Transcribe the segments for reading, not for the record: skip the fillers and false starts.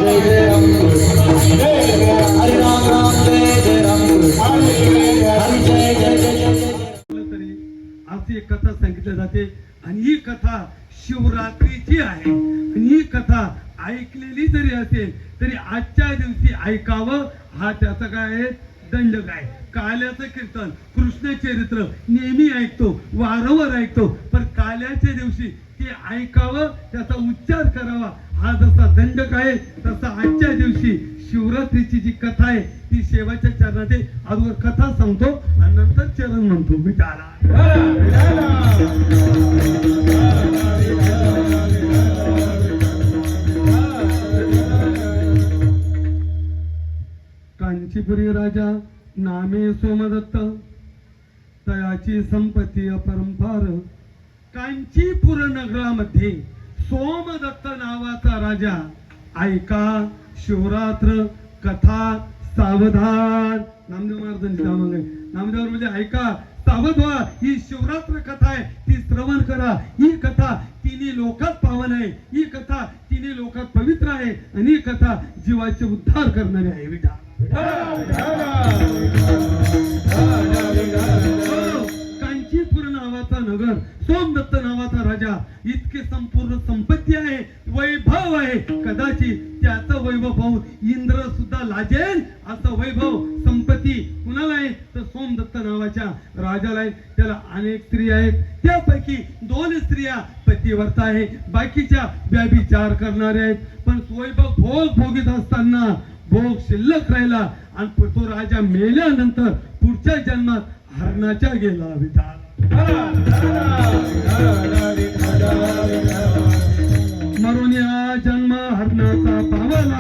जय जय राम हरे राम राम जय जय राम हरे जय जय जय तरी अशी एक कथा सांगितली जाते आणि ही कथा शिवरात्रीची आहे आणि ही कथा ऐकलेली जरी असेल तरी आजच्या दिवशी ऐकावं हा त्याचा काय आहे दंडक आहे. काल्याचं कीर्तन कृष्ण चरित्र नेहमी ऐकतो वारंवार ऐकतो पण काल्याच्या दिवशी ते ऐकावं त्याचा उच्चार करावा हा जसा दंडक आहे तसा आजच्या दिवशी शिवरात्रीची जी कथा आहे ती शेवटच्या चरणात अगोदर कथा सांगतो आणि नंतर चरण म्हणतो विठाला. कांचीपुरी राजा नामे सोमदत्त तयाची संपत्ती अपरंपार. कांचीपुर नगरामध्ये सोमदत्त नावाचा राजा. ऐका शिवरात्र कथा सावधान. नामदेव महाराजांची नामदेव म्हणजे ऐका सावध व्हा. ही शिवरात्र कथा आहे ती श्रवण करा. ही कथा तिन्ही लोकात पावन आहे. ही कथा तिन्ही लोकात पवित्र आहे आणि ही कथा जीवाचे उद्धार करणारी आहे. विठा कांचीपुर नावाचा नगर सोमदत्त नावाचा राजा इतके संपूर्ण संपत्ती आहे वैभव आहे कदाचित त्याचं वैभव पाहून इंद्र सुद्धा लाजेल असं वैभव संपत्ती कुणाला आहे तर सोमदत्त नावाच्या राजाला आहे. त्याला अनेक स्त्रिया आहेत त्यापैकी 2 स्त्रिया पतिव्रता आहे बाकीच्या व्यभिचार करणाऱ्या आहेत. पण वैभव भोग भोगीत असताना भोग शिल्लक राहिला आणि तो राजा मेल्यानंतर पुढच्या जन्मात हरणाच्या गेला. विठाल मरून या जन्म हरणाचा पावला.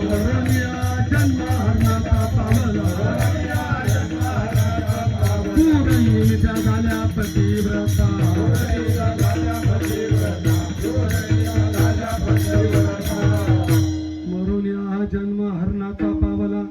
मरून या जन्म हरणाचा पावला. पूर्णिमेच्या झाल्या पतिव्रता. मरून या जन्म हरणाचा पावला.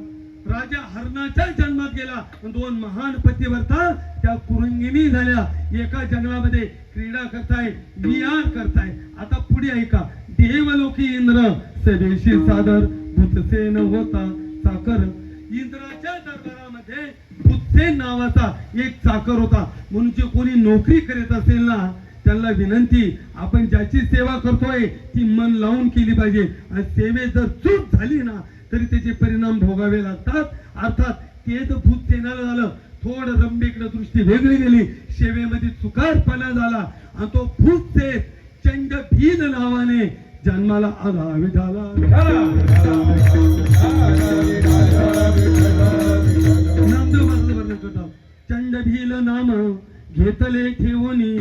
राजा हरणाच्या जन्मात गेला. 2 महान पतिव्रता त्या कुरंगिनी झाल्या. एका जंगलामध्ये क्रीडा करताय विहार करताय. आता पुढे ऐका. देवलोकी इंद्र सदेशी सादर भूतसेन होता चाकर. इंद्राच्या दरबारामध्ये भूतसेन नावाचा एक चाकर होता. म्हणून जे कोणी नोकरी करीत असेल ना त्यांना विनंती आपण ज्याची सेवा करतोय ती मन लावून केली पाहिजे आणि सेवेत जर चूक झाली ना तरी त्याचे परिणाम भोगावे लागतात. अर्थात ते तर भूतसेनाला झालं थोडं रंबेकडे दृष्टी वेगळी गेली सेवेमध्ये चुकारपणा झाला आणि तो भूतसेन चंडभील नावाने जन्माला आला. विठाला नामदेव महाराज वर्णन करतात. चंडभील नाम घेतले ठेवणी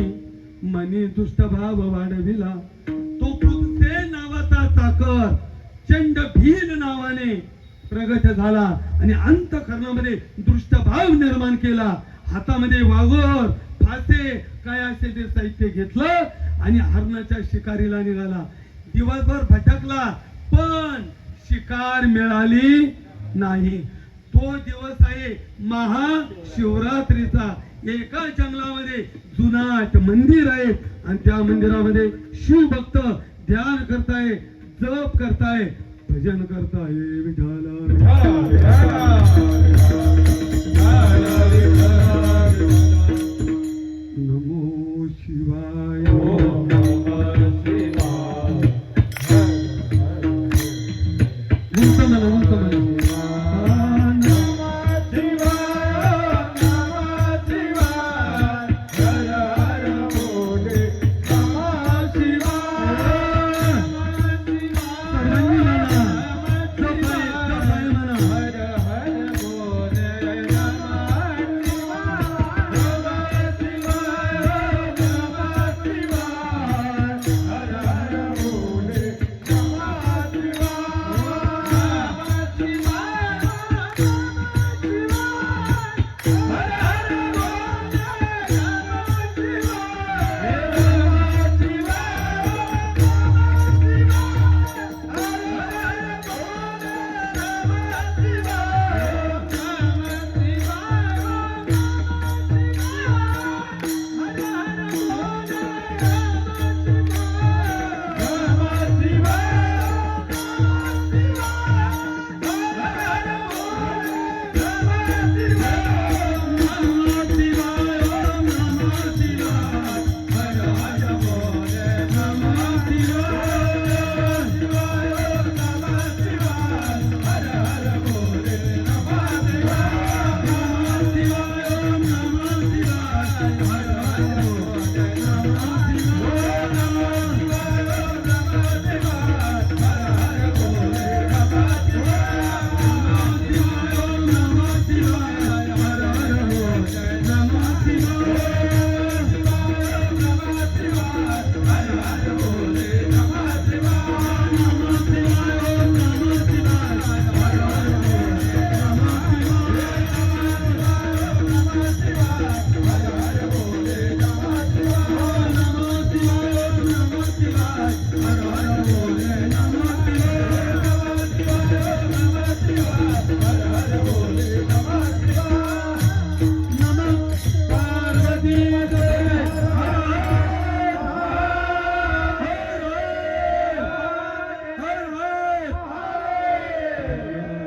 मनी दुष्ट भाव वाढविला. तो भूतसेन नावाचा चाकर चंडभील नावाने प्रगट झाला आणि अंतःकरणामध्ये दृष्टभाव निर्माण केला. हातामध्ये वाघोर फासे काय असेल ते साहित्य घेतलं आणि हरणाच्या शिकारीला निघाला. दिवसभर भटकला पण शिकार मिळाली नाही. तो दिवस आहे महाशिवरात्रीचा. एका जंगलामध्ये जुनाट मंदिर आहे आणि त्या मंदिरामध्ये शिवभक्त ध्यान करताय जप करताय भजन करताय. विठाला नमो शिवाय. जय